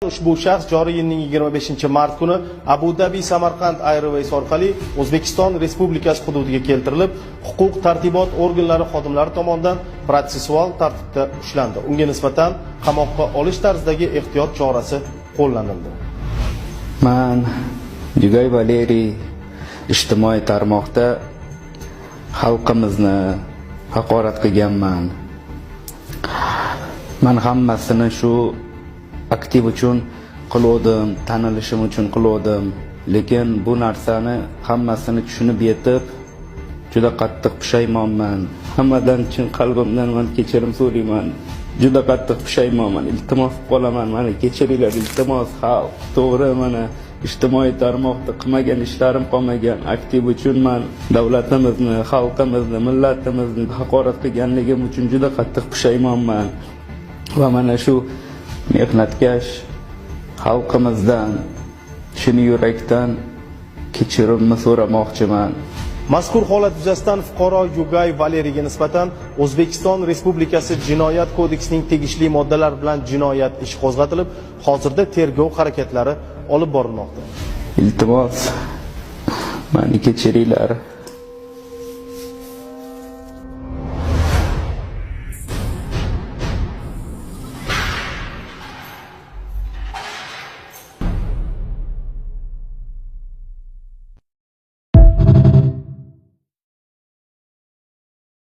Ushbu shaxs joriy yilning 25-mart kuni Abu Dhabi Samarqand Airways orqali O'zbekiston Respublikasi hududiga keltirilib, huquq-tartibot organlari xodimlari tomonidan protsessual tartibda ushlandi. Unga nisbatan qamoqqa olish tarzidagi ehtiyot chorasi qo'llanildi. Men Jugay Valeriy ijtimoiy tarmoqda xalqimizni haqorat qilganman. Men hammasini shu aktiv uchun qildim, tanilishim uchun qildim. Lekin bu narsani hammasini tushunib yetib, juda qattiq pushaymonman. Hammadan chin qalbimdan men kechirim so'rayman. Juda qattiq pushaymonman. Iltimos qolaman, meni kechiringlar, iltimos xalq. To'g'ri, mana ijtimoiy tarmoqda qilmagan ishlarim qolmagan. Aktiv uchun men davlatimizni, xalqimizni, millatimizni haqorat qilganligim uchun juda qattiq pushaymonman. Va mana shu mehnatkash xalqimizdan shuni yurakdan kechirimni so'ramoqchiman. Mazkur holat yuzasidan fuqaro Jugay Valeriyga nisbatan O'zbekiston Respublikasi Jinoyat kodeksining tegishli moddalari bilan jinoyat ishi qo'zg'atilib, hozirda tergov harakatlari olib borilmoqda. Iltimos, meni kechiringlar.